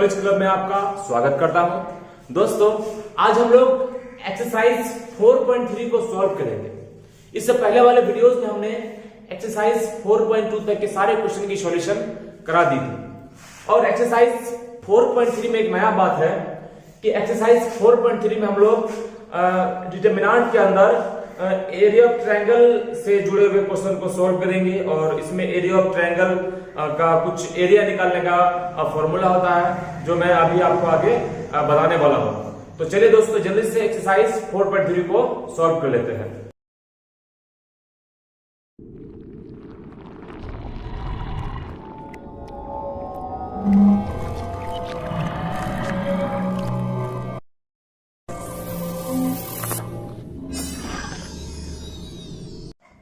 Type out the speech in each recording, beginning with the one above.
Knowledge club में आपका स्वागत करता हूं। दोस्तों, आज हम लोग एक्सरसाइज 4.3 को सॉल्व करेंगे। इससे पहले वाले वीडियोस में हमने एक्सरसाइज 4.2 तक के सारे क्वेश्चन की सॉल्यूशन करा दी थी। और एक्सरसाइज 4.3 में एक नया बात है कि एक्सरसाइज 4.3 में हम लोग डिटरमिनेंट के अंदर एरिया ऑफ ट्रायंगल से जुड़े हुए क्वेश्चन को सॉल्व करेंगे। और इसमें एरिया ऑफ ट्रायंगल का कुछ एरिया निकालने का फॉर्मूला होता है जो मैं अभी आपको आगे बताने वाला हूं। तो चलिए दोस्तों, जल्दी से एक्सरसाइज 4.3 को सॉल्व कर लेते हैं।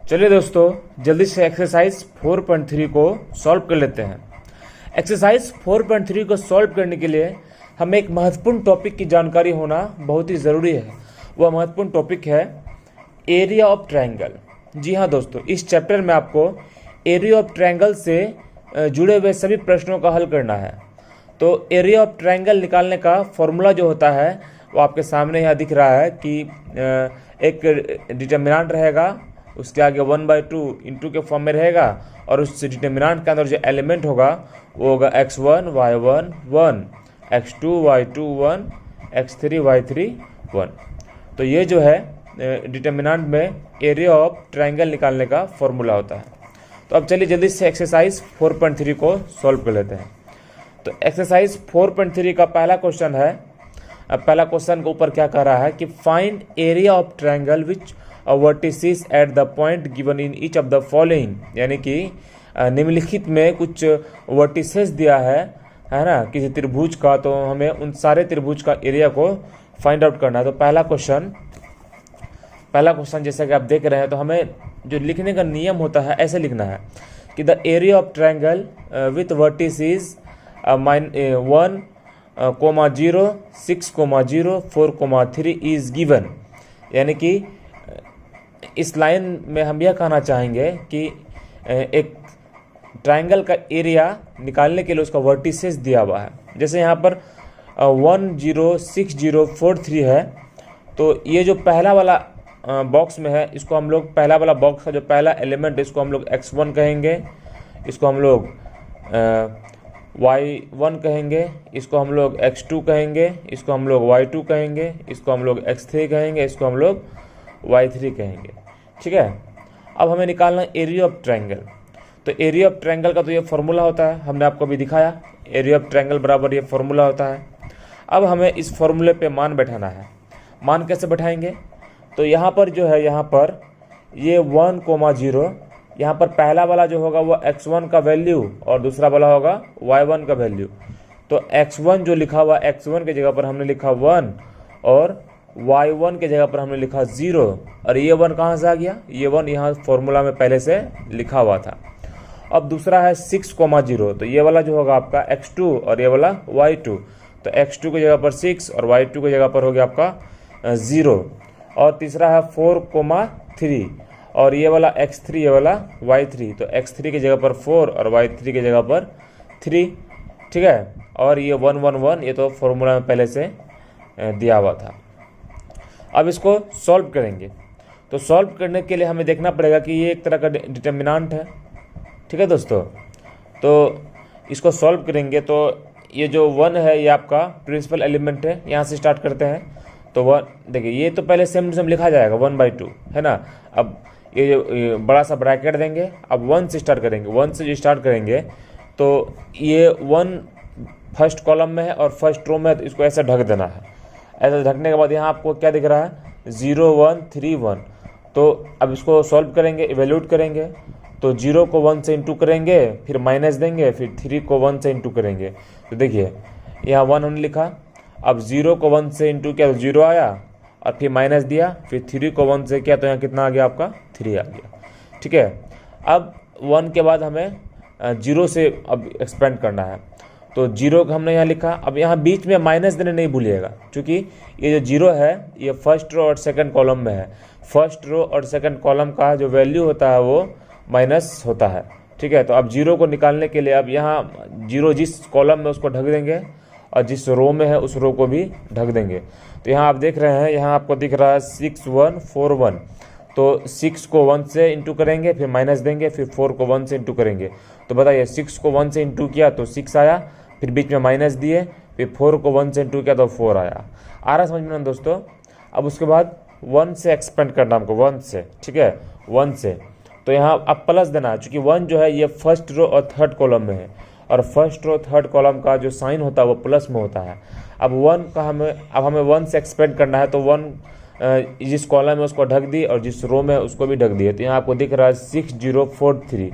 चलिए दोस्तों, जल्दी से एक्सरसाइज 4.3 को सॉल्व कर लेते हैं। एक्सरसाइज 4.3 को सॉल्व करने के लिए हमें एक महत्वपूर्ण टॉपिक की जानकारी होना बहुत ही ज़रूरी है। वह महत्वपूर्ण टॉपिक है एरिया ऑफ ट्रायंगल। जी हाँ दोस्तों, इस चैप्टर में आपको एरिया ऑफ ट्रायंगल से जुड़े हुए सभी प्रश्नों का हल करना है। तो एरिया ऑफ ट्रायंगल निकालने का फॉर्मूला जो होता है वो आपके सामने यहाँ दिख रहा है कि एक डिटरमिनेंट रहेगा, उसके आगे 1/2 इंटू के फॉर्म में रहेगा और उस डिटरमिनेंट के अंदर जो एलिमेंट होगा वो होगा x1 y1 1, x2 y2 1, x3 y3 1। तो ये जो है डिटरमिनेंट में एरिया ऑफ ट्रायंगल निकालने का फॉर्मूला होता है। तो अब चलिए जल्दी से एक्सरसाइज 4.3 को सॉल्व कर लेते हैं। तो एक्सरसाइज 4.3 का पहला क्वेश्चन है। अब पहला क्वेश्चन के ऊपर क्या कह रहा है कि find area of triangle which vertices at the point given in each of the following, यानी कि निम्नलिखित में कुछ वर्टिसेस दिया है ना, किसी त्रिभुज का। तो हमें उन सारे त्रिभुज का एरिया को फाइंड आउट करना है। तो पहला क्वेश्चन जैसा कि आप देख रहे हैं, तो हमें जो लिखने का नियम होता है ऐसे लिखना है कि the area of triangle with vertices 1, 0, 6, 0, 4, 3 is given. यानी कि इस लाइन में हम यह कहना चाहेंगे कि एक ट्रायंगल का एरिया निकालने के लिए उसका वर्टिसेस दिया हुआ है। जैसे यहाँ पर 1, 0, 6, 0, 4, 3 है। तो ये जो पहला वाला बॉक्स में है, इसको हम लोग पहला वाला बॉक्स का जो पहला एलिमेंट है इसको हम लोग x1 कहेंगे, इसको हम लोग y1 कहेंगे, इसको हम लोग x2 कहेंगे, इसको हम लोग y2 कहेंगे, इसको हम लोग x3 कहेंगे, इसको हम लोग y3 कहेंगे। ठीक है। अब हमें निकालना एरिया ऑफ ट्रायंगल। तो एरिया ऑफ ट्रायंगल का तो ये फॉर्मूला होता है, हमने आपको अभी दिखाया। एरिया ऑफ ट्रायंगल बराबर ये फॉर्मूला होता है। अब हमें इस फॉर्मूले पे मान बैठाना है। मान कैसे बैठाएंगे? तो यहाँ पर जो है, यहाँ पर ये 1, 0, यहाँ पर पहला वाला जो होगा वो x1 का वैल्यू और दूसरा वाला होगा y1 का वैल्यू। तो x1 जो लिखा हुआ, x1 की जगह पर हमने लिखा 1 और y1 के जगह पर हमने लिखा 0। और ये 1 कहाँ से आ गया? ये 1 यहाँ फॉर्मूला में पहले से लिखा हुआ था। अब दूसरा है 6, 0। तो ये वाला जो होगा आपका x2 और ये वाला y2। तो x2 की जगह पर 6 और y2 की जगह पर हो गया आपका 0। और तीसरा है 4, 3 और ये वाला x3, ये वाला y3। तो x3 की जगह पर 4 और y3 की जगह पर 3। ठीक है। और ये 1, 1, 1 ये तो फॉर्मूला में पहले से दिया हुआ था। अब इसको सॉल्व करेंगे। तो सॉल्व करने के लिए हमें देखना पड़ेगा कि ये एक तरह का डिटरमिनेंट है। ठीक है दोस्तों। तो इसको सॉल्व करेंगे तो ये जो 1 है ये आपका प्रिंसिपल एलिमेंट है। यहाँ से स्टार्ट करते हैं। तो 1 देखिए, ये तो पहले सेम टू सेम लिखा जाएगा 1/2 है ना। अब ये जो बड़ा सा ब्रैकेट देंगे। अब 1 से स्टार्ट करेंगे। 1 से जो स्टार्ट करेंगे तो ये 1 फर्स्ट कॉलम में है और फर्स्ट रो में है, तो इसको ऐसे ढक देना है। ऐसा ढकने के बाद यहाँ आपको क्या दिख रहा है? 0, 1, 3, 1। तो अब इसको सॉल्व करेंगे, इवेल्यूट करेंगे। तो 0 को 1 से इंटू करेंगे, फिर माइनस देंगे, फिर 3 को 1 से इंटू करेंगे। तो देखिए यहाँ 1 हमने लिखा। अब 0 को 1 से इंटू किया तो 0 आया और फिर माइनस दिया, फिर 3 को 1 से किया तो यहाँ कितना आ गया आपका? 3 आ गया। ठीक है। अब 1 के बाद हमें 0 से अब एक्सपेंड करना है। तो 0 का हमने यहाँ लिखा। अब यहाँ बीच में माइनस देने नहीं भूलिएगा, क्योंकि ये जो 0 है ये फर्स्ट रो और सेकंड कॉलम में है। फर्स्ट रो और सेकंड कॉलम का जो वैल्यू होता है वो माइनस होता है। ठीक है। तो अब 0 को निकालने के लिए अब यहाँ 0 जिस कॉलम में उसको ढक देंगे और जिस रो में है उस रो को भी ढक देंगे। तो यहाँ आप देख रहे हैं, यहाँ आपको दिख रहा है 6141, तो 6 को 1 से इंटू करेंगे, फिर माइनस देंगे, फिर 4 को 1 से इंटू करेंगे। तो बताइए 6 को 1 से इंटू किया तो 6 आया, फिर बीच में माइनस दिए, फिर 4 को 1 से इंटू किया तो 4 आया। आ रहा समझ में ना दोस्तों? अब उसके बाद 1 से एक्सपेंड करना हमको, 1 से, ठीक है, 1 से। तो यहाँ अब प्लस देना है, चूँकि 1 जो है ये फर्स्ट रो और थर्ड कॉलम में है, और फर्स्ट रो थर्ड कॉलम का जो साइन होता है वो प्लस में होता है। अब 1 का हमें 1 से एक्सपेंड करना है, तो 1 जिस कॉलम है उसको ढक दी और जिस रो में उसको भी ढक दिए। तो यहाँ आपको दिख रहा है 6043।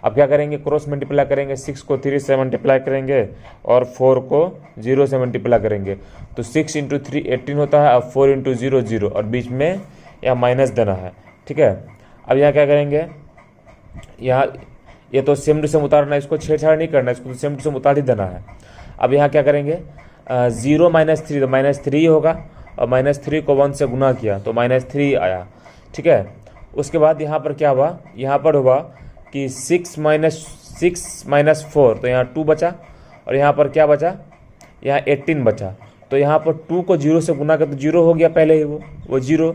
अब क्या करेंगे, क्रॉस मल्टीप्लाई करेंगे, 6 को 3 से मल्टीप्लाई करेंगे और 4 को 0 से मल्टीप्लाई करेंगे। तो 6 इंटू 3 18 होता है, अब 4 इंटू 0 0, और बीच में यहाँ माइनस देना है, ठीक है। अब यहाँ क्या करेंगे, यहाँ ये तो सेम टू सेम उतारना है, इसको छेड़छाड़ नहीं करना, इसको तो सेम टू सेम उतार ही देना है। अब यहाँ क्या करेंगे, 0 माइनस 3 तो माइनस 3 होगा, और माइनस 3 को 1 से गुना किया तो माइनस 3 आया, ठीक है। उसके बाद यहाँ पर क्या हुआ, यहाँ पर हुआ कि 6 माइनस 4, तो यहाँ 2 बचा, और यहाँ पर क्या बचा, यहाँ 18 बचा। तो यहाँ पर 2 को 0 से गुना कर तो 0 हो गया पहले ही, वो 0,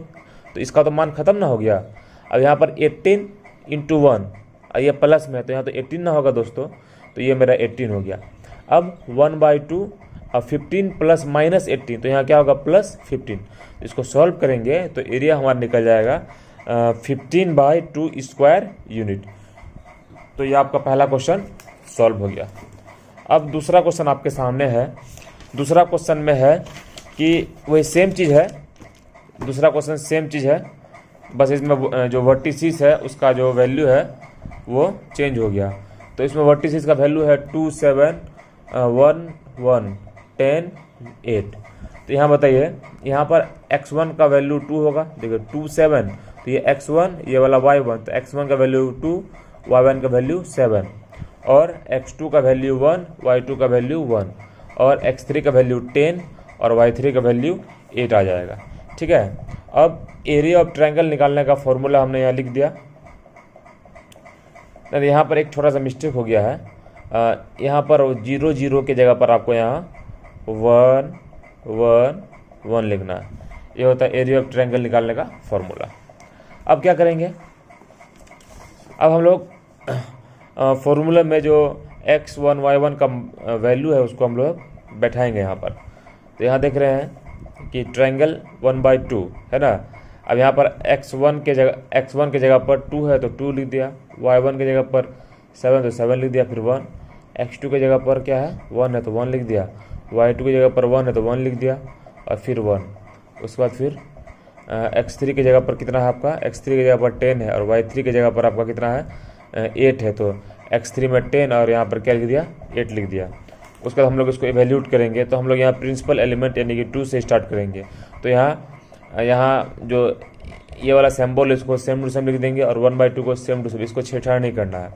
तो इसका तो मान खत्म ना हो गया। अब यहाँ पर 18 इंटू 1, ये प्लस में है तो यहाँ तो 18 ना होगा दोस्तों, तो ये मेरा 18 हो गया। अब 1/2, अब 15 प्लस माइनस 18, तो यहाँ क्या होगा, प्लस 15। इसको सॉल्व करेंगे तो एरिया हमारा निकल जाएगा 15/2 स्क्वायर यूनिट। तो ये आपका पहला क्वेश्चन सॉल्व हो गया। अब दूसरा क्वेश्चन आपके सामने है। दूसरा क्वेश्चन में है कि वही सेम चीज़ है, दूसरा क्वेश्चन सेम चीज़ है, बस इसमें जो वर्टिसिस है उसका जो वैल्यू है वो चेंज हो गया। तो इसमें वर्टिसिस का वैल्यू है 2 7 1 1 10 8। तो यहाँ बताइए, यहाँ पर x1 का वैल्यू 2 होगा, देखिए 2 7, तो ये x1, ये वाला y1, तो x1 का वैल्यू 2, y1 का वैल्यू 7, और x2 का वैल्यू 1, y2 का वैल्यू 1, और x3 का वैल्यू 10 और y3 का वैल्यू 8 आ जाएगा, ठीक है। अब एरिया ऑफ ट्रायंगल निकालने का फॉर्मूला हमने यहाँ लिख दिया। यहाँ पर एक छोटा सा मिस्टेक हो गया है, यहाँ पर 0 0 के जगह पर आपको यहाँ 1 1 1 लिखना है। ये होता है एरिया ऑफ ट्रायंगल निकालने का फॉर्मूला। अब क्या करेंगे, अब हम लोग फॉर्मूले में जो x1 y1 का वैल्यू है उसको हम लोग बैठाएंगे यहाँ पर। तो यहाँ देख रहे हैं कि ट्रायंगल 1/2 है ना। अब यहाँ पर x1 के जगह पर 2 है तो 2 लिख दिया, y1 के जगह पर 7 तो 7 लिख दिया, फिर 1, x2 के जगह पर क्या है 1 है तो 1 लिख दिया, y2 की जगह पर 1 है तो 1 लिख दिया, और फिर 1। उसके बाद फिर x3 की जगह पर कितना है आपका, x3 की जगह पर 10 है, और y3 की जगह पर आपका कितना है 8 है, तो x3 में 10 और यहाँ पर क्या लिख दिया 8 लिख दिया। उसके बाद हम लोग इसको इवैल्यूएट करेंगे, तो हम लोग यहाँ प्रिंसिपल एलिमेंट यानी कि 2 से स्टार्ट करेंगे। तो यहाँ जो ये वाला सिंबल इसको सेम टू सेम लिख देंगे, और 1/2 को सेम टू सेम, इसको छेड़छाड़ नहीं करना है।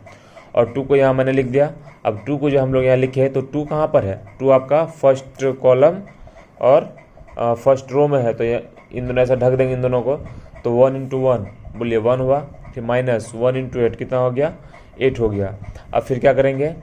और 2 को यहाँ मैंने लिख दिया। अब 2 को जो हम लोग यहाँ लिखे हैं, तो 2 कहाँ पर है, 2 आपका फर्स्ट कॉलम और फर्स्ट रो में है, तो ये इन दोनों ऐसा ढक देंगे इन दोनों को। तो 1 इंटू 1 बोलिए 1 हुआ, फिर माइनस 1 इंटू 8 कितना हो गया 8 हो गया। अब फिर क्या करेंगे,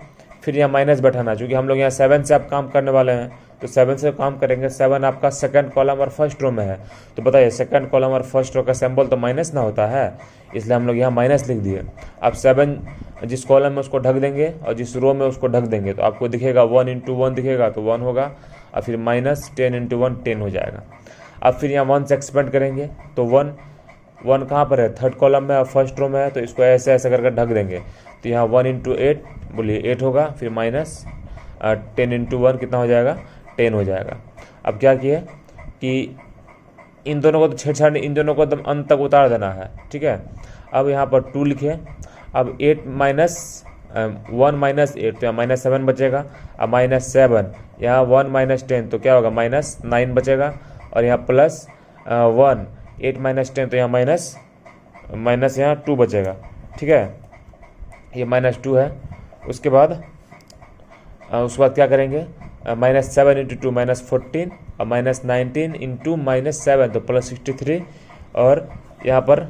फिर यहाँ माइनस बैठाना, चूँकि हम लोग यहाँ 7 से आप काम करने वाले हैं, तो 7 से काम करेंगे। 7 आपका सेकंड कॉलम और फर्स्ट रो में है, तो बताइए सेकंड कॉलम और फर्स्ट रो का सिंबल तो माइनस ना होता है, इसलिए हम लोग यहाँ माइनस लिख दिए। अब 7 जिस कॉलम में उसको ढक देंगे और जिस रो में उसको ढक देंगे, तो आपको दिखेगा 1 इंटू 1 दिखेगा तो 1 होगा, और फिर माइनस 10 इंटू 1 10 हो जाएगा। अब फिर यहाँ 1 से एक्सपेंड करेंगे, तो 1 कहाँ पर है, थर्ड कॉलम में और फर्स्ट रो में है, तो इसको ऐसे ऐसे करके ढक देंगे। तो यहाँ 1 इंटू 8 बोलिए 8 होगा, फिर माइनस 10 इंटू 1 कितना हो जाएगा 10 हो जाएगा। अब क्या किए कि इन दोनों को तो छेड़छाड़ नहीं, इन दोनों को एकदम अंत तक उतार देना है, ठीक है। अब यहाँ पर 2 लिखे, अब 8 माइनस 1 माइनस 8 तो यहाँ माइनस 7 बचेगा, अब माइनस 7 यहाँ 1 माइनस 10 तो क्या होगा माइनस 9 बचेगा, और यहाँ प्लस 1 8 माइनस 10 तो यहाँ माइनस यहाँ 2 बचेगा, ठीक है, ये माइनस 2 है। उसके बाद क्या करेंगे, माइनस 7 इंटू 2 माइनस 14, और माइनस 19 इंटू माइनस 7 तो प्लस 63, और यहाँ पर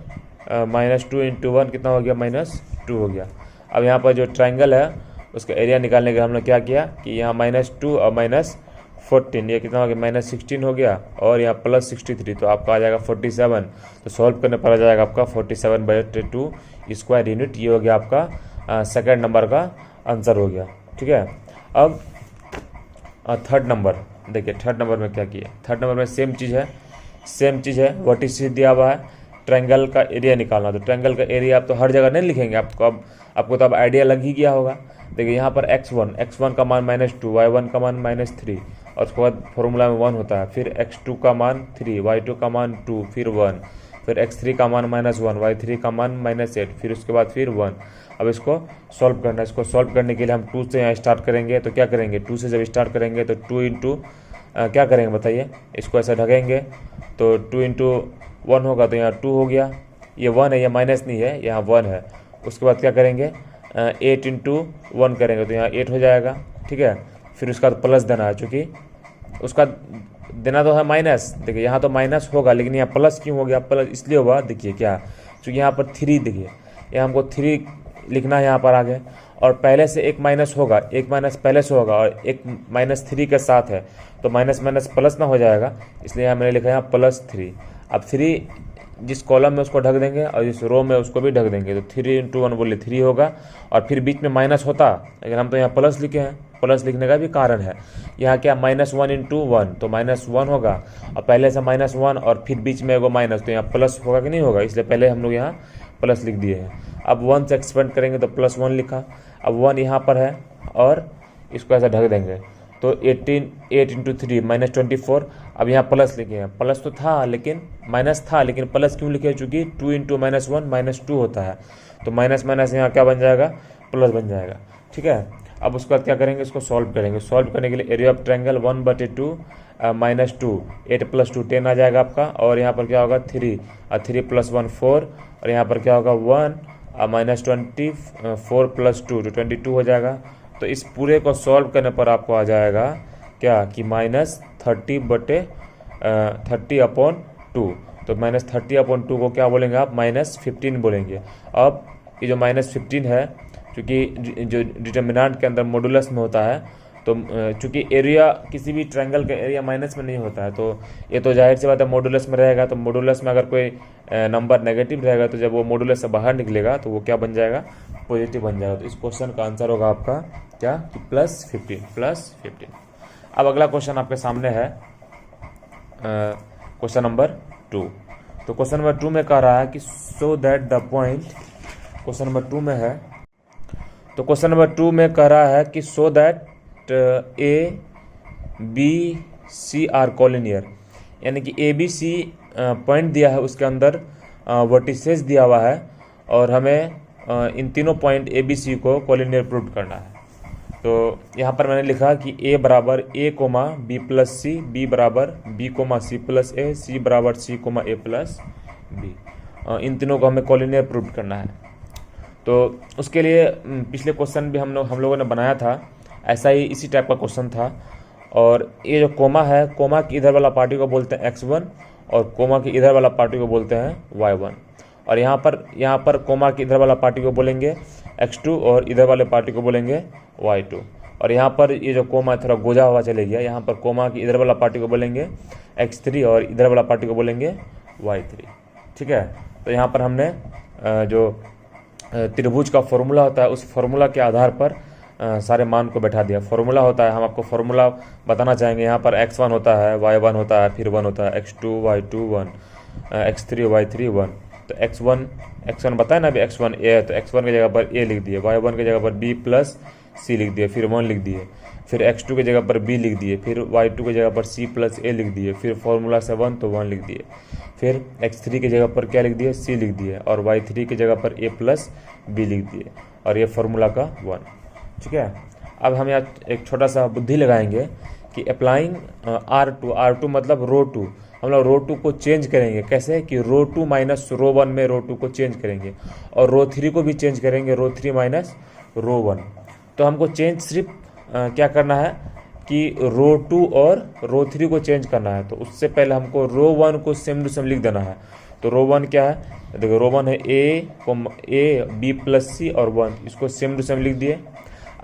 माइनस 2 इंटू 1 कितना हो गया माइनस 2 हो गया। अब यहाँ पर जो ट्रायंगल है उसका एरिया निकालने के हम लोग क्या किया कि यहाँ माइनस 2 और माइनस 14, ये कितना हो गया -16 हो गया, और यहाँ +63, तो आपका आ जाएगा 47। तो सॉल्व करने पर आ जाएगा आपका 47/2 स्क्वायर यूनिट। ये हो गया आपका सेकंड नंबर का आंसर हो गया। ठीक है, अब थर्ड नंबर देखिए, थर्ड नंबर में क्या किया। थर्ड नंबर में सेम चीज़ है, वर्टिसेस दिया हुआ है, ट्रायंगल का एरिया निकालना। तो ट्रायंगल का एरिया आप तो हर जगह नहीं लिखेंगे, आपको तो अब आइडिया लग ही गया होगा। देखिए यहाँ पर x1 का मान -2, y1 का मान -3, और उसके बाद फॉर्मूला में 1 होता है, फिर x2 का मान 3, y2 का मान 2, फिर 1, फिर x3 का मान -1, y3 का मान -8, फिर उसके बाद फिर 1। अब इसको सॉल्व करना है। इसको सॉल्व करने के लिए हम 2 से यहाँ स्टार्ट करेंगे। तो क्या करेंगे, 2 से जब स्टार्ट करेंगे तो 2 इंटू क्या करेंगे बताइए, इसको ऐसा ढकेंगे तो 2 इंटू 1 होगा, तो यहाँ 2 हो गया। ये 1 है, ये माइनस नहीं है, यहाँ 1 है। उसके बाद क्या करेंगे, 8 इंटू 1 करेंगे, तो यहाँ 8 हो जाएगा। ठीक है, फिर उसका प्लस देना है, चूँकि उसका देना तो है माइनस। देखिए यहाँ तो माइनस होगा, लेकिन यहाँ प्लस क्यों हो गया, प्लस इसलिए हुआ, देखिए क्या, क्योंकि यहाँ पर 3, देखिए यहाँ हमको 3 लिखना है यहाँ पर आगे, और पहले से एक माइनस होगा, एक माइनस पहले से होगा, और एक -3 के साथ है, तो माइनस माइनस प्लस ना हो जाएगा, इसलिए यहाँ मैंने लिखा है यहाँ +3। अब 3 जिस कॉलम में उसको ढक देंगे और जिस रो में उसको भी ढक देंगे, तो 3 इंटू 1 बोले 3 होगा, और फिर बीच में माइनस होता, लेकिन हम तो यहाँ प्लस लिखे हैं। प्लस लिखने का भी कारण है, यहाँ क्या -1 इंटू 1, तो -1 होगा, और पहले से -1 और फिर बीच में एगो माइनस, तो यहाँ प्लस होगा कि नहीं होगा, इसलिए पहले हम लोग यहाँ प्लस लिख दिए हैं। अब 1 से एक्सपेंड करेंगे तो +1 लिखा। अब 1 यहाँ पर है, और इसको ऐसा ढक देंगे, तो 8 इंटू 3 -24। अब यहाँ प्लस लिखे हैं, प्लस तो था लेकिन माइनस था, लेकिन प्लस क्यों लिखे, चूँकि 2 इंटू -1 -2 होता है, तो माइनस माइनस यहाँ क्या बन जाएगा, प्लस बन जाएगा। ठीक है, अब उसके बाद क्या करेंगे, इसको सॉल्व करेंगे। सॉल्व करने के लिए एरिया ऑफ ट्रायंगल 1/2 -2, 8 + 2 10 आ जाएगा आपका, और यहाँ पर क्या होगा 3, और 3 + 1 4, और यहाँ पर क्या होगा 1, -24 + 2 तो 22 हो जाएगा। तो इस पूरे को सॉल्व करने पर आपको आ जाएगा क्या कि -30/2। तो -30/2 को क्या बोलेंगे आप, -15 बोलेंगे। अब ये जो -15 है, क्योंकि जो डिटर्मिनेंट के अंदर मॉडुलस में होता है, तो चूँकि एरिया किसी भी ट्रायंगल का एरिया माइनस में नहीं होता है, तो ये तो जाहिर सी बात है मॉडुलस में रहेगा। तो मॉडुलस में अगर कोई नंबर नेगेटिव रहेगा, तो जब वो मॉडुलस से बाहर निकलेगा तो वो क्या बन जाएगा, पॉजिटिव बन जाएगा। तो इस क्वेश्चन का आंसर होगा आपका क्या कि +15। अब अगला क्वेश्चन आपके सामने है क्वेश्चन नंबर 2। तो क्वेश्चन नंबर 2 में कह रहा है कि so that the point, question number 2 में है, तो क्वेश्चन नंबर 2 में कह रहा है कि so that ABC are collinear, यानी कि ABC पॉइंट दिया है, उसके अंदर वर्टिसेस दिया हुआ है, और हमें इन तीनों पॉइंट ABC को कॉलिनियर प्रूव करना है। तो यहाँ पर मैंने लिखा कि A बराबर A, B + C, B बराबर B, C + A, C बराबर C, A + B, इन तीनों को हमें कॉलिनियर प्रूव करना है। तो उसके लिए पिछले क्वेश्चन भी हम लोगों ने बनाया था, ऐसा ही इसी टाइप का क्वेश्चन था। और ये जो कोमा है, कोमा की इधर वाला पार्टी को बोलते हैं x1, और कोमा की इधर वाला पार्टी को बोलते हैं y1। और यहाँ पर कोमा की इधर वाला पार्टी को बोलेंगे x2, और इधर वाले पार्टी को बोलेंगे y2। और यहाँ पर ये जो कोमा थोड़ा गोजा हुआ चले गया, यहाँ पर कोमा की इधर वाला पार्टी को बोलेंगे x3, और इधर वाला पार्टी को बोलेंगे y3। ठीक है, तो यहाँ पर हमने जो त्रिभुज का फॉर्मूला होता है, उस फॉर्मूला के आधार पर सारे मान को बैठा दिया। फॉर्मूला होता है, हम आपको फॉर्मूला बताना चाहेंगे। यहाँ पर x1 होता है, y1 होता है, फिर 1 होता है, x2 y2 1, x3 y3 1। तो x1 बताया ना, अभी x1 a है, तो x1 की जगह पर a लिख दिए, y1 की जगह पर b + c लिख दिए, फिर 1 लिख दिए, फिर x2 की जगह पर b लिख दिए, फिर y2 की जगह पर c + a लिख दिए, फिर फॉर्मूला से 1 तो 1 लिख दिए, फिर x3 की जगह पर क्या लिख दिए, c लिख दिए, और y3 की जगह पर a + b लिख दिए, और ये फॉर्मूला का 1। ठीक है, अब हम यहाँ एक छोटा सा बुद्धि लगाएंगे कि अप्लाइंग R2 मतलब रो 2, हम लोग रो 2 को चेंज करेंगे। कैसे कि रो 2 माइनस रो 1 में रो 2 को चेंज करेंगे, और रो 3 को भी चेंज करेंगे, रो 3 माइनस रो 1। तो हमको चेंज सिर्फ क्या करना है कि रो 2 और रो 3 को चेंज करना है। तो उससे पहले हमको रो 1 को सेम टू सेम लिख देना है। तो रो 1 क्या है, देखो रो 1 है A B + C और 1, इसको सेम टू सेम लिख दिए।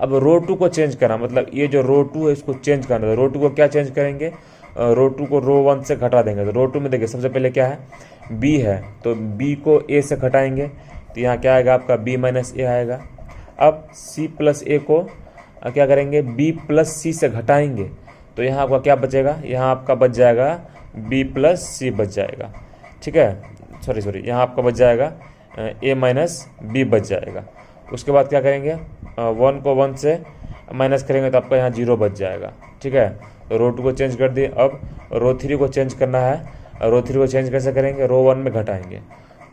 अब रो 2 को चेंज करना, मतलब ये जो रो 2 है इसको चेंज करना, तो रो 2 को क्या चेंज करेंगे, रो 2 को रो 1 से घटा देंगे। तो रो 2 में देखिए सबसे पहले क्या है, बी है, तो बी को ए से घटाएंगे तो यहाँ क्या आएगा आपका बी माइनस ए आएगा। अब सी प्लस ए को क्या करेंगे, बी प्लस सी से घटाएंगे तो यहाँ आपका क्या बचेगा, यहाँ आपका बच जाएगा बी प्लस सी बच जाएगा, ठीक है, सॉरी यहाँ आपका बच जाएगा ए माइनस बी बच जाएगा। उसके बाद क्या करेंगे, 1 को 1 से माइनस करेंगे तो आपका यहाँ 0 बच जाएगा, ठीक है। तो रो 2 को चेंज कर दिए। अब रो 3 को चेंज करना है, रो 3 को चेंज कैसे करेंगे, रो 1 में घटाएंगे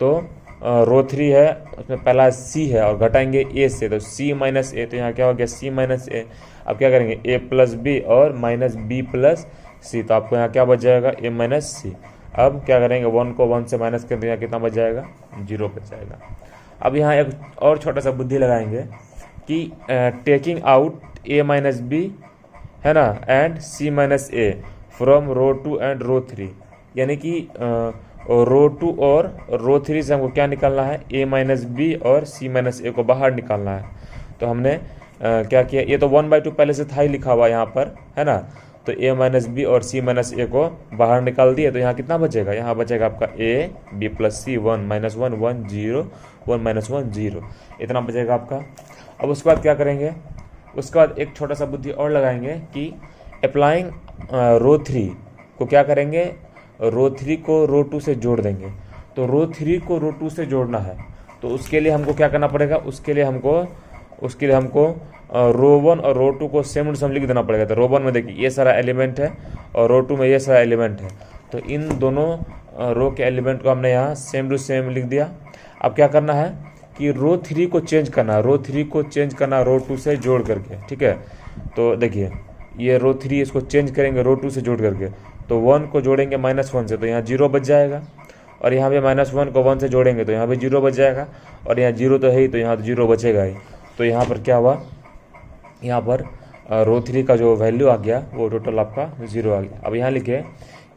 तो रो 3 है उसमें पहला सी है और घटाएंगे ए से, तो सी माइनस ए, तो यहाँ क्या हो गया सी माइनस ए। अब क्या करेंगे ए प्लस बी और माइनस बी प्लस सी, तो आपको यहाँ क्या बच जाएगा ए माइनस सी। अब क्या करेंगे 1 को 1 से माइनस कर, तो यहाँ कितना बच जाएगा 0 बच जाएगा। अब यहाँ एक और छोटा सा बुद्धि लगाएंगे कि taking out A minus B है ना and C minus A from row 2 and row 3, यानी कि रो 2 और रो 3 से हमको क्या निकालना है, ए माइनस बी और सी माइनस ए को बाहर निकालना है। तो हमने क्या किया, ये तो 1/2 पहले से था ही लिखा हुआ यहाँ पर है ना, तो ए माइनस बी और सी माइनस ए को बाहर निकाल दिए तो यहाँ कितना बचेगा, यहाँ बचेगा आपका A B plus C 1 minus 1 1 0 1 minus 1 0, इतना बचेगा आपका। अब उसके बाद क्या करेंगे, उसके बाद एक छोटा सा बुद्धि और लगाएंगे कि अप्लाइंग रो 3 को क्या करेंगे, रो 3 को रो 2 से जोड़ देंगे। तो रो 3 को रो 2 से जोड़ना है तो उसके लिए हमको क्या करना पड़ेगा, उसके लिए हमको रो 1 और रो 2 को सेम टू सेम लिख देना पड़ेगा। तो रो 1 में देखिए ये सारा एलिमेंट है और रो 2 में ये सारा एलिमेंट है, तो इन दोनों रो के एलिमेंट को हमने यहाँ सेम टू सेम लिख दिया। अब क्या करना है कि रो 3 को चेंज करना, रो 3 को चेंज करना रो 2 से जोड़ करके, ठीक है। तो देखिए ये रो 3 इसको चेंज करेंगे रो 2 से जोड़ करके, तो 1 को जोड़ेंगे -1 से तो यहाँ 0 बच जाएगा, और यहाँ पे -1 को 1 से जोड़ेंगे तो यहाँ पे 0 बच जाएगा, और यहाँ 0 तो है ही तो यहाँ तो 0 बचेगा ही। तो यहाँ पर क्या हुआ, यहाँ पर रो 3 का जो वैल्यू आ गया वो टोटल आपका 0 आ गया। अब यहाँ लिखे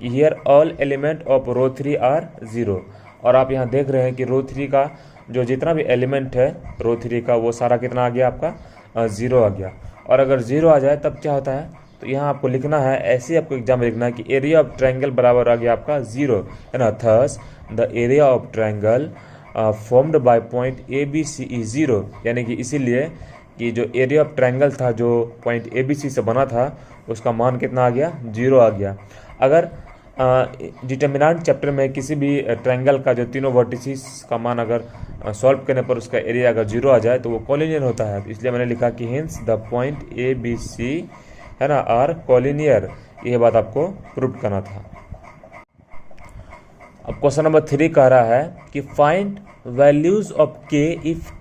here all element of row 3 are 0, और आप यहाँ देख रहे हैं कि रो 3 का जो जितना भी एलिमेंट है रो 3 का वो सारा कितना आ गया आपका 0 आ गया। और अगर 0 आ जाए तब क्या होता है, तो यहाँ आपको लिखना है, ऐसे आपको एग्जाम में लिखना है कि एरिया ऑफ ट्रायंगल बराबर आ गया आपका 0 है ना, thus the area of triangle formed by point ABC is 0, यानी कि इसीलिए कि जो एरिया ऑफ ट्रायंगल था जो पॉइंट ABC से बना था उसका मान कितना आ गया 0 आ गया। अगर डिटर्मिनेंट चैप्टर में किसी भी ट्रायंगल का जो तीनों वर्टिसेस का मान अगर सॉल्व करने पर उसका एरिया अगर 0 आ जाए तो वो कॉलिनियर होता है, इसलिए मैंने लिखा कि हिंस द पॉइंट ABC है ना आर कॉलिनियर, यह बात आपको प्रूव करना था। अब क्वेश्चन नंबर 3 कह रहा है कि find values of k if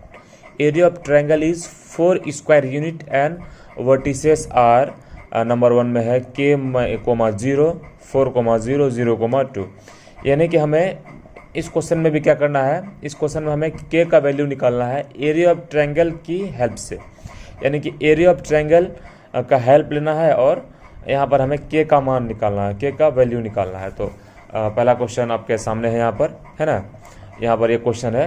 area of triangle is 4 square unit and vertices are, number 1 में है k, 0 4, 0 0, 2, यानी कि हमें इस क्वेश्चन में भी क्या करना है, इस क्वेश्चन में हमें k का वैल्यू निकालना है एरिया ऑफ ट्रायंगल की हेल्प से, यानी कि एरिया ऑफ ट्रायंगल का हेल्प लेना है और यहाँ पर हमें k का मान निकालना है, k का वैल्यू निकालना है। तो पहला क्वेश्चन आपके सामने है यहाँ पर है ना, यहाँ पर ये क्वेश्चन है,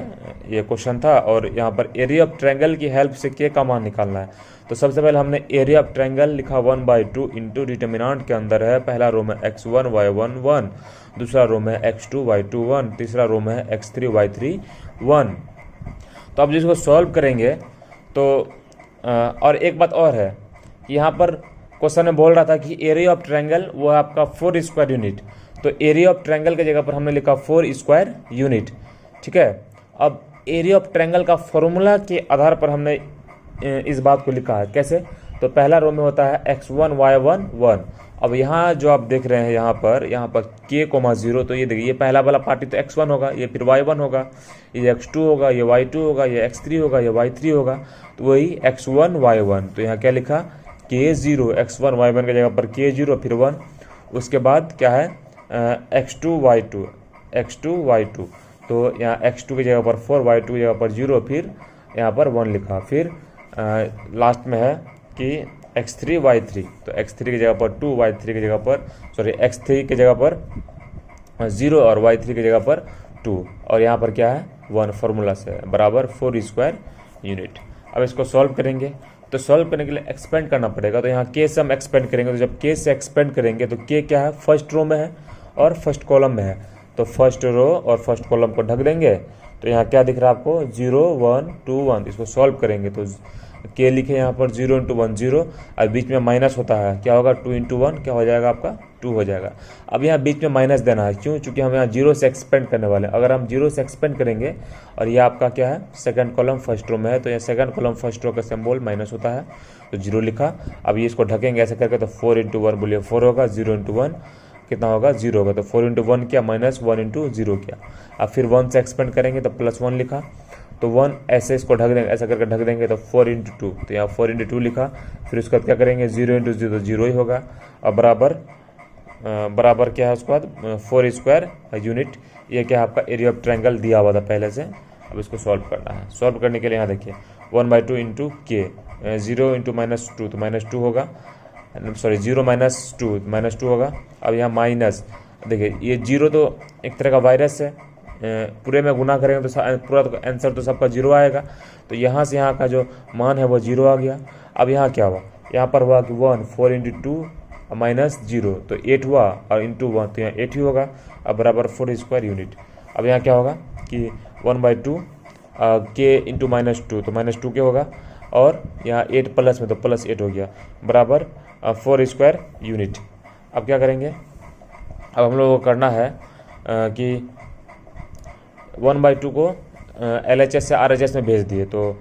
ये क्वेश्चन था और यहाँ पर एरिया ऑफ ट्रायंगल की हेल्प से k का मान निकालना है। तो सबसे पहले हमने एरिया ऑफ ट्रायंगल लिखा 1/2 इंटू डिटर्मिनेंट के अंदर है, पहला रो में x1 y1 1, दूसरा रो में x2 y2 1, तीसरा रो में x3 y3 1। तो अब जिसको सॉल्व करेंगे तो और एक बात और है कि यहाँ पर क्वेश्चन में बोल रहा था कि एरिया ऑफ ट्रायंगल वो है आपका 4 स्क्वायर यूनिट, तो एरिया ऑफ ट्रायंगल की जगह पर हमने लिखा 4 स्क्वायर यूनिट, ठीक है। अब एरिया ऑफ ट्रायंगल का फॉर्मूला के आधार पर हमने इस बात को लिखा है, कैसे, तो पहला रो में होता है x1 y1 1। अब यहाँ जो आप देख रहे हैं यहाँ पर k, 0, तो ये देखिए ये पहला वाला पार्टी तो x1 होगा, ये फिर y1 होगा, ये x2 होगा, ये y2 होगा, ये x3 होगा, ये y3 होगा, तो वही x1 y1। तो यहाँ क्या लिखा k0, x1 y1 की जगह पर k0 फिर 1, उसके बाद क्या है x2 y2, तो यहाँ x2 की जगह पर 4, y2 की जगह पर 0, फिर यहाँ पर 1 लिखा, फिर लास्ट में है कि x3 y3, तो x3 की जगह पर 2, y3 की जगह पर x3 की जगह पर 0 और y3 की जगह पर 2, और यहाँ पर क्या है 1 फार्मूला से बराबर 4 स्क्वायर यूनिट। अब इसको सॉल्व करेंगे तो सॉल्व करने के लिए एक्सपेंड करना पड़ेगा। तो यहाँ के से हम एक्सपेंड करेंगे, तो जब के से एक्सपेंड करेंगे तो के क्या है, फर्स्ट रो में है और फर्स्ट कॉलम में है, तो फर्स्ट रो और फर्स्ट कॉलम को ढक देंगे। तो यहाँ क्या दिख रहा है आपको, 0 1 2 1। इसको सॉल्व करेंगे तो के लिखे यहाँ पर 0 × 1 0, और बीच में माइनस होता है, क्या होगा 2 × 1 क्या हो जाएगा आपका 2 हो जाएगा। अब यहाँ बीच में माइनस देना है, क्यों, चूँकि हम यहाँ 0 से एक्सपेंड करने वाले हैं। अगर हम 0 से एक्सपेंड करेंगे और ये आपका क्या है, सेकंड कॉलम फर्स्ट रो में है, तो यहाँ सेकंड कॉलम फर्स्ट रो का सिंबल माइनस होता है, तो 0 लिखा। अब ये इसको ढकेंगे ऐसे करके, तो 4 × 1 बोलिए 4 होगा, 0 × 1 कितना होगा 0 होगा, तो 4 × 1 क्या, माइनस 1 × 0 क्या। अब फिर 1 से एक्सपेंड करेंगे तो +1 लिखा, तो 1 ऐसे इसको ढक देंगे, ऐसा करके ढक देंगे, तो 4 × 2, तो यहाँ 4 × 2 लिखा। फिर उसके बाद क्या करेंगे, 0 × 0 0 ही होगा, और बराबर क्या है उसके बाद 4² यूनिट। ये क्या है आपका एरिया ऑफ ट्रायंगल दिया हुआ था पहले से। अब इसको सॉल्व करना है। सॉल्व करने के लिए यहाँ देखिए 1/2 × k, 0 × -2 तो -2 होगा, सॉरी 0 - 2 -2 होगा। अब यहाँ माइनस, देखिए ये 0 तो एक तरह का वायरस है, पूरे में गुना करेंगे तो पूरा तो आंसर तो सबका 0 आएगा। तो यहाँ से यहाँ का जो मान है वो 0 आ गया। अब यहाँ क्या हुआ, यहाँ पर हुआ कि 1 4 × 2 -0 तो 8 हुआ, और इंटू 1 तो यहाँ 8 ही होगा, अब बराबर 4² यूनिट। अब यहाँ क्या होगा कि 1/2 k × -2 तो -2 के होगा, और यहाँ 8 प्लस में तो +8 हो गया, बराबर 4² यूनिट। अब क्या करेंगे, अब हम लोगों को करना है कि 1/2 को LHS से RHS में भेज दिए, तो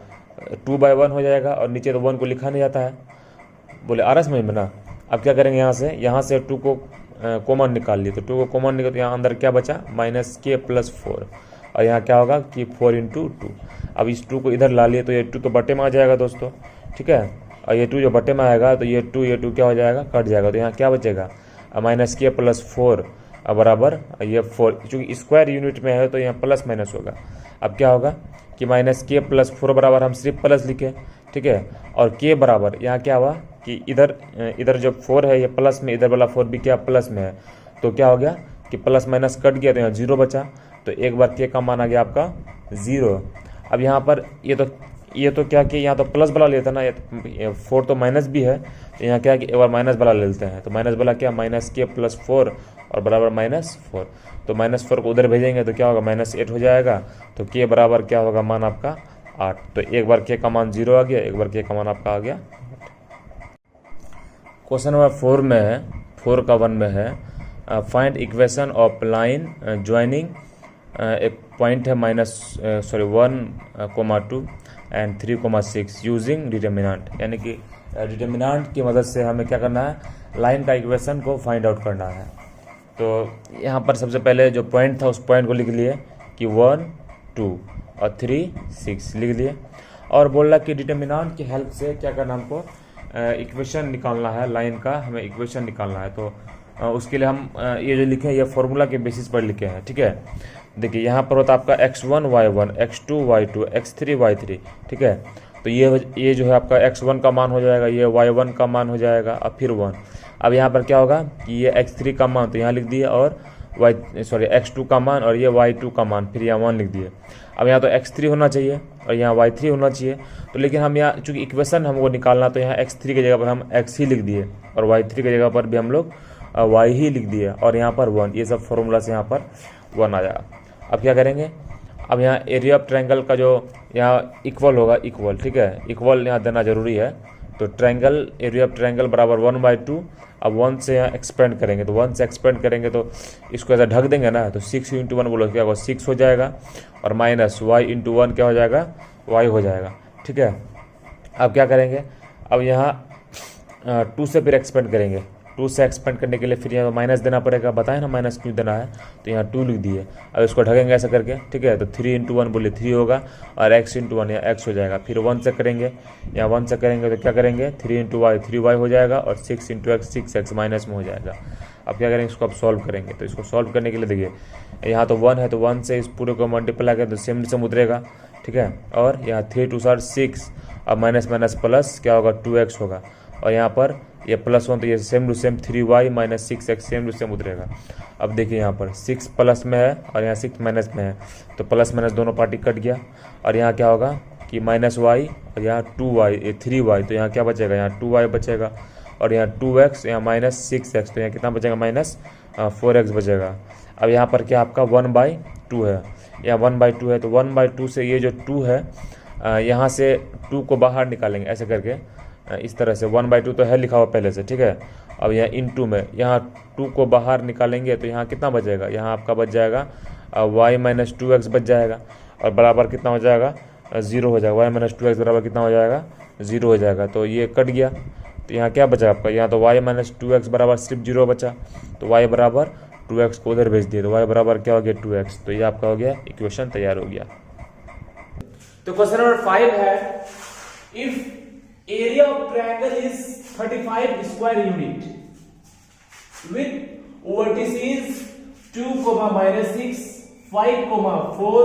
2/1 हो जाएगा, और नीचे तो 1 को लिखा नहीं जाता है, बोले RS में ना। अब क्या करेंगे, यहाँ से 2 को कॉमन निकाल लिए, तो 2 को कॉमन निकाल, तो यहाँ अंदर क्या बचा -k + 4, और यहाँ क्या होगा कि 4 × 2। अब इस 2 को इधर ला लिए, तो ये 2 तो बटे में आ जाएगा दोस्तों, ठीक है, और ये 2 जो बटे में आएगा, तो ये 2 क्या हो जाएगा, कट जाएगा, तो यहाँ क्या बचेगा -k + 4 बराबर ये 4, चूँकि स्क्वायर यूनिट में है तो यहाँ प्लस माइनस होगा। अब क्या होगा कि -k + 4 बराबर हम सिर्फ प्लस लिखे, ठीक है, और k बराबर यहाँ क्या हुआ कि इधर जो 4 है ये प्लस में, इधर वाला 4 भी क्या प्लस में है, तो क्या हो गया कि प्लस माइनस कट गया, तो यहाँ 0 बचा, तो एक बार k का मान आ गया आपका 0। अब यहाँ पर ये तो क्या कि यहाँ तो प्लस वाला लेता ना, ये 4 तो माइनस भी है, तो यहाँ क्या कि एक बार माइनस वाला ले लेते हैं, तो माइनस वाला क्या -k + 4 और बराबर -4, तो -4 को उधर भेजेंगे तो क्या होगा -8 हो जाएगा, तो k बराबर क्या होगा मान आपका 8। तो एक बार k का मान 0 आ गया, एक बार k का मान आपका आ गया। क्वेश्चन नंबर 4 में है, 4 का 1 में है, find equation of line joining एक पॉइंट है -1,2 एंड 3,6 यूजिंग डिटर्मिनेंट, यानी कि डिटर्मिनेंट की मदद से हमें क्या करना है, लाइन का इक्वेशन को फाइंड आउट करना है। तो यहाँ पर सबसे पहले जो पॉइंट था उस पॉइंट को लिख लिए कि 1 2 और 3 6 लिख लिए, और बोल रहा कि डिटर्मिनेंट की हेल्प से क्या करना, हमको इक्वेशन निकालना है, लाइन का हमें इक्वेशन निकालना है। तो उसके लिए हम ये जो लिखे हैं ये फॉर्मूला के बेसिस पर लिखे हैं, ठीक है। देखिए यहाँ पर होता है आपका x1 y1, x2 y2, x3 y3, ठीक है। तो ये जो है आपका x1 का मान हो जाएगा, ये y1 का मान हो जाएगा, और फिर 1। अब यहाँ पर क्या होगा कि ये x3 का मान तो यहाँ लिख दिए, और x2 का मान, और ये y2 का मान, फिर यहाँ 1 लिख दिए। अब यहाँ तो x3 होना चाहिए और यहाँ y3 होना चाहिए, तो लेकिन हम यहाँ चूँकि इक्वेशन हमको निकालना, तो यहाँ x3 की जगह पर हम x ही लिख दिए, और y3 की जगह पर भी हम लोग y ही लिख दिए, और यहाँ पर 1, ये सब फॉर्मूला से यहाँ पर 1 आ जाएगा। अब क्या करेंगे, अब यहाँ एरिया ऑफ ट्रायंगल का जो यहाँ इक्वल होगा, इक्वल, ठीक है, इक्वल यहाँ देना जरूरी है। तो ट्रायंगल एरिया ऑफ ट्रायंगल बराबर 1/2। अब 1 से यहाँ एक्सपेंड करेंगे, तो 1 से एक्सपेंड करेंगे तो इसको ऐसा ढक देंगे ना, तो 6 × 1 बोलो क्या होगा 6 हो जाएगा, और माइनस y × 1 क्या हो जाएगा, y हो जाएगा, ठीक है। अब क्या करेंगे, अब यहाँ 2 से फिर एक्सपेंड करेंगे, 2 से एक्सपेंड करने के लिए फिर यहाँ माइनस देना पड़ेगा, बताए ना माइनस क्यों देना है, तो यहाँ 2 लिख दिए। अब इसको ढकेंगे ऐसा करके, ठीक है, तो 3 × 1 बोले 3 होगा, और x × 1 यहाँ x हो जाएगा। फिर 1 से करेंगे, यहाँ 1 से करेंगे तो क्या करेंगे 3 × y 3y हो जाएगा, और 6 × x 6x माइनस में हो जाएगा। अब क्या करेंगे, इसको अब सॉल्व करेंगे। तो इसको सॉल्व करने के लिए देखिए यहाँ तो 1 है, तो 1 से इस पूरे को मल्टीप्लाई करें तो सेम से उतरेगा, ठीक है, और यहाँ 3 × 2 = 6, अब माइनस माइनस प्लस क्या होगा 2x होगा, और यहाँ पर ये +1 तो ये same to same 3y - 6x same to same उतरेगा। अब देखिए यहाँ पर 6 प्लस में है और यहाँ 6 माइनस में है, तो प्लस माइनस दोनों पार्टी कट गया, और यहाँ क्या होगा कि -y और यहाँ 2y 3y, तो यहाँ क्या बचेगा, यहाँ 2y बचेगा और यहाँ 2x, यहाँ -6x, तो यहाँ कितना बचेगा, -4x बचेगा। अब यहाँ पर क्या आपका 1/2 है, यहाँ 1/2 है, तो 1/2 से ये जो 2 है यहाँ से 2 को बाहर निकालेंगे ऐसे करके, इस तरह से 1/2 तो है लिखा हुआ पहले से, ठीक है। अब यहाँ इनटू में यहाँ 2 को बाहर निकालेंगे तो यहाँ कितना बचेगा, यहाँ आपका बच जाएगा y - 2x बच जाएगा और बराबर कितना हो जाएगा, 0 हो जाएगा। y - 2x बराबर कितना हो जाएगा, 0 हो जाएगा। तो ये कट गया, तो यहाँ क्या बचा आपका, यहाँ तो y - 2x बराबर सिर्फ 0 बचा, तो y बराबर 2x को उधर भेज दिए, तो y बराबर क्या हो गया, 2x। तो ये आपका हो गया, इक्वेशन तैयार हो गया। तो क्वेश्चन नंबर 5 है, if area of triangle is 35 square unit with vertices 2, -6, 5, 4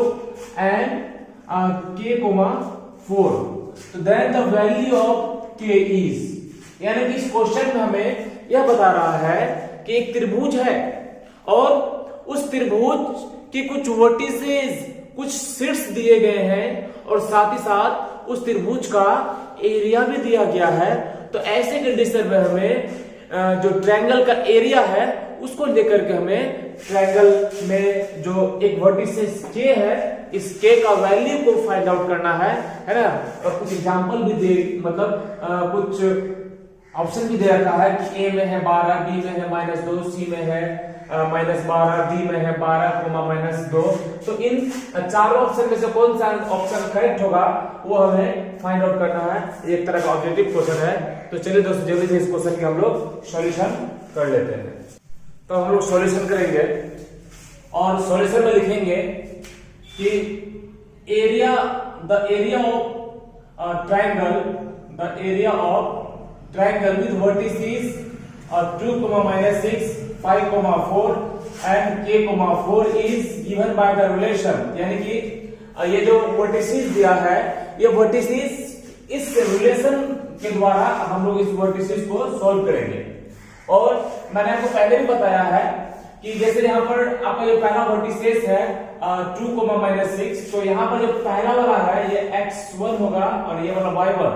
and k, 4, तो then the value of k is, यानी कि इस क्वेश्चन में हमें यह बता रहा है कि एक त्रिभुज है और उस त्रिभुज के कुछ वर्टिसेस, कुछ शीर्ष दिए गए हैं और साथ ही साथ उस त्रिभुज का एरिया भी दिया गया है। तो ऐसे कंडीशन में हमें जो ट्रायंगल का एरिया है उसको लेकर के हमें ट्रायंगल में जो एक वर्टिसेस k है, इस k का वैल्यू को फाइंड आउट करना है ना। और कुछ एग्जांपल भी दे, मतलब कुछ ऑप्शन भी दे रखा है कि a में है 12, b में है -2, c में है -12, d में है 12, -2। तो इन चारों ऑप्शन में से कौन सा ऑप्शन करेक्ट होगा वो हमें फाइंड आउट करना है। एक तरह का ऑब्जेक्टिव क्वेश्चन है। तो चलिए दोस्तों जल्दी से इस क्वेश्चन के हम लोग सॉल्यूशन कर लेते हैं। तो हम लोग सॉल्यूशन करेंगे और सॉल्यूशन में लिखेंगे कि area, the area of triangle with vertices 2, -6, 5, 4 and k, 4 is given by the relation, यानी कि ये जो वर्टिसेस दिया है, ये वर्टिसेस इस रिलेशन के द्वारा हम लोग इस वर्टिसेस को सॉल्व करेंगे। और मैंने आपको पहले भी बताया है कि जैसे यहाँ पर आपका जो पहला वर्टिसेस है 2, -6, तो यहाँ पर जो पहला वाला है ये x1 होगा और ये वाला y1,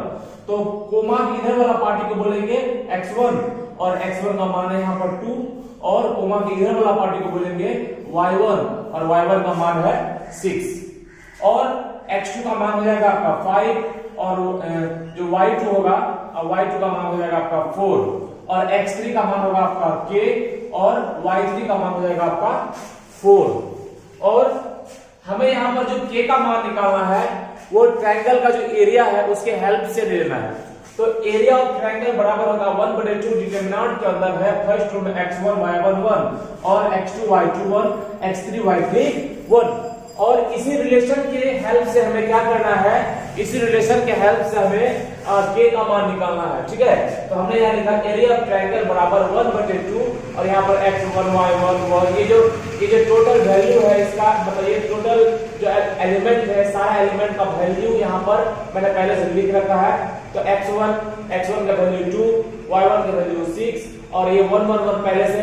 तो कोमा इधर वाला पार्टी को बोलेंगे x1 और x1 का मान है यहाँ पर 2, और कोमा के इधर वाला पार्टी को बोलेंगे y1 और y1 का मान है 6, और x2 का मान हो जाएगा आपका 5 और जो y2 होगा y2 का मान हो जाएगा आपका 4, और x3 का मान होगा आपका k और y3 का मान हो जाएगा आपका 4। और हमें यहाँ पर जो k का मान निकालना है वो ट्रायंगल का जो एरिया है उसके हेल्प से ले लेना है। तो एरिया ऑफ ट्रायंगल बराबर होगा 1/2 डिटरमिनेंट के अंदर है फर्स्ट रो में x1 y1 1 और x2 y2 1, x3 y3 1, और इसी रिलेशन के हेल्प से हमें क्या करना है, इसी रिलेशन के हेल्प से हमें k का मान निकालना है। ठीक है, तो हमने यहाँ लिखा एरिया ऑफ ट्रायंगल बराबर 1/2 और यहाँ पर x1 y1 1, ये जो टोटल वैल्यू है इसका, मतलब ये टोटल जो एलिमेंट है सारा एलिमेंट का वैल्यू यहाँ पर मैंने पहले से लिख रखा है। तो x1 का वैल्यू 2, y1 का वैल्यू 6 और ये 1 1 1 पहले से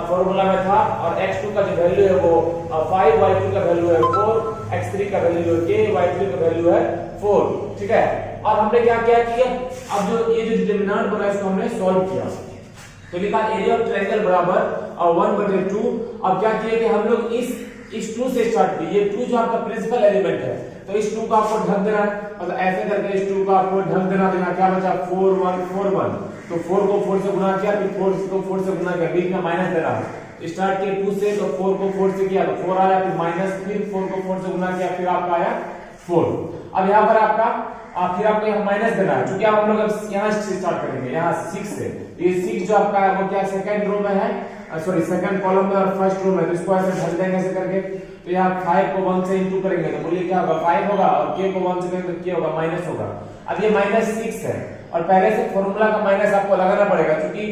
फॉर्मूला में था, और x2 का जो वैल्यू है वो 5, y2 का वैल्यू है 4, x3 का वैल्यू है k, y3 का वैल्यू है 4। ठीक है, और हमने क्या किया कि अब जो ये जो डिटरमिनेंट बना इसको हमने सॉल्व किया, तो लिखा एरिया ऑफ ट्रायंगल बराबर 1/2। अब क्या किया कि हम लोग इस 2 से स्टार्ट किए, ये 2 जो आपका प्रिंसिपल एलिमेंट है, तो इस 2 का आपको ढक देना, मतलब ऐसे करके इस 2 का आपको ढक देना, क्या बचा 4 1 4 1, तो 4 को 4 से गुणा किया, फिर 4 को 4 से गुणा किया, बीच में माइनस देना, स्टार्ट किए 2 से, तो 4 को 4 से किया तो 4 आया, फिर माइनस, फिर 4 को 4 से गुणा किया, फिर आपका आया 4। अब यहाँ पर आपका फिर आपको यहाँ माइनस देना है, क्योंकि अब हम लोग अब यहाँ से स्टार्ट करेंगे, यहाँ 6 से, ये 6 जो आपका है वो क्या सेकंड रो में है, सॉरी सेकंड कॉलम में और फर्स्ट रो में, तो इसको ऐसे ढक देंगे ऐसे करके। तो यहाँ 5 को 1 से इंटू करेंगे तो बोलिए क्या होगा 5 होगा, और k को 1 से करेंगे तो क्या होगा माइनस होगा। अब ये -6 है और पहले से फॉर्मूला का माइनस आपको लगाना पड़ेगा, क्योंकि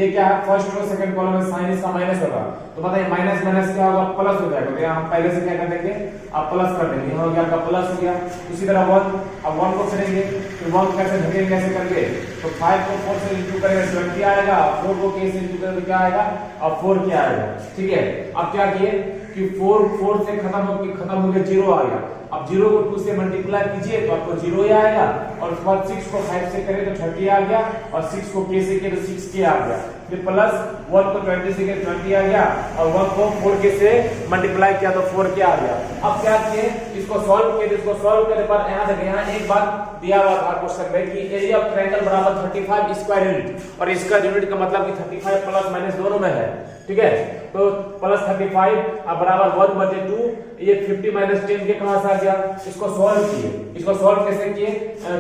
ये क्या है फर्स्ट रो सेकंड कॉलम में साइन इसका माइनस होगा, तो बताइए माइनस माइनस क्या होगा प्लस हो जाएगा। तो यहाँ हम पहले से क्या कर देंगे, आप प्लस कर देंगे, हो गया आपका प्लस हो गया। उसी तरह 1, अब 1 को करेंगे तो 1 कैसे ढकेंगे ऐसे करके, तो 5 को 4 से इंटू करेंगे 20 आएगा, 4 को k से इंटू करेंगे तो क्या आएगा, अब 4 क्या आएगा। ठीक है, अब क्या किए कि 4 से खत्म हो गया 0 आ गया। अब 0 को 2 से मल्टीप्लाई कीजिए तो आपको 0 ही आएगा, और उसके बाद 6 को 5 से करें तो 30 आ गया, और 6 को k से किए तो 6k आ गया, फिर प्लस 1 को 20 से किए 20 आ गया, और 1 को 4k से मल्टीप्लाई किया तो 4k आ गया। अब क्या किए, इसको सॉल्व किए, इसको सॉल्व करने पर यहाँ देखिए, यहाँ एक बात दिया हुआ था क्वेश्चन में कि एरिया ऑफ ट्रायंगल बराबर 35 स्क्वायर यूनिट, और इसका यूनिट का मतलब कि 35 प्लस माइनस दोनों में है, ठीक है। तो प्लस 35 अब बराबर 1/2, ये 50 माइनस 10 के कहां से आ गया, इसको सॉल्व किए। इसको सॉल्व कैसे किए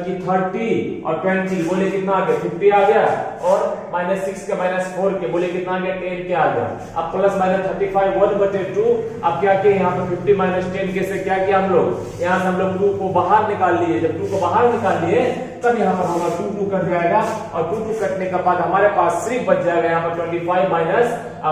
कि 30 और 20 बोले कितना आ गया, 50 आ गया, और -6 के -4 के बोले कितना आ गया, 10 के आ गया। अब प्लस माइनस 35 1/2, अब क्या किए यहाँ पे 50 माइनस 10 के से क्या किया हम लोग, यहाँ से हम लोग 2 को बाहर निकाल लिए। जब 2 को बाहर निकाल लिए तब यहाँ पर होगा 2 2 कट जाएगा, और 2 2 कटने के बाद हमारे पास सिर्फ बच जाएगा यहाँ पर 25 माइनस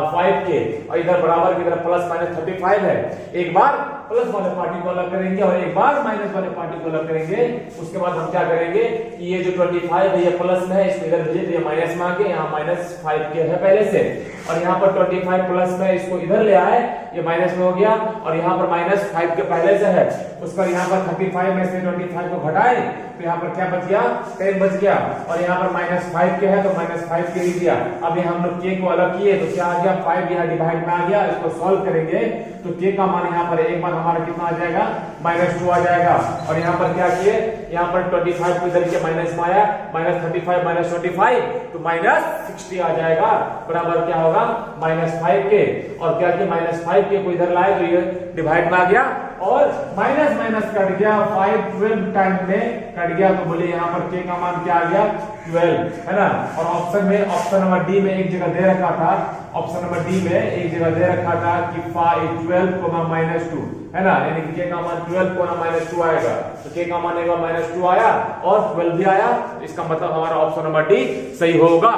5k, और इधर बराबर की तरफ प्लस माइनस 35 है। एक बार प्लस वाले पार्टी को अलग करेंगे और एक बार माइनस वाले पार्टी को अलग करेंगे। उसके बाद हम क्या करेंगे कि ये जो 25 है ये प्लस में है, इसको इधर भेजिए, ये माइनस में आ गया, यहाँ -5k है पहले से, और यहाँ पर 25 प्लस में इसको इधर ले आए, ये माइनस में हो गया, और यहाँ पर -5 के पहले से है। उस पर यहाँ पर 35 में से 25 को घटाए तो यहाँ पर क्या बच गया, 10 बच गया, और यहाँ पर -5 के है तो -5 के लिख दिया। अब ये हम लोग k को अलग किए तो क्या आ गया, 5 यहाँ डिवाइड में आ गया। इसको सॉल्व करेंगे तो k का मान यहाँ पर एक बार हमारा कितना आ जाएगा, -2 आ जाएगा, और यहाँ पर क्या किए, यहाँ पर 25 को इधर के माइनस में आया, -35 -25 तो -60 आ जाएगा, बराबर क्या होगा, -5 के, और क्या किया -5 के को इधर लाए तो ये डिवाइड में आ गया, और माइनस माइनस कट गया, 5 12 टाइम में कट गया, तो बोले यहाँ पर k का मान क्या आ गया, 12, है ना। और ऑप्शन नंबर डी में एक जगह दे रखा था, ऑप्शन नंबर डी में एक जगह दे रखा था कि 12 -2, है ना, यानी कि k का मान 12 -2 आएगा, तो k का मान -2 आया और 12 भी आया, इसका मतलब हमारा ऑप्शन नंबर डी सही होगा।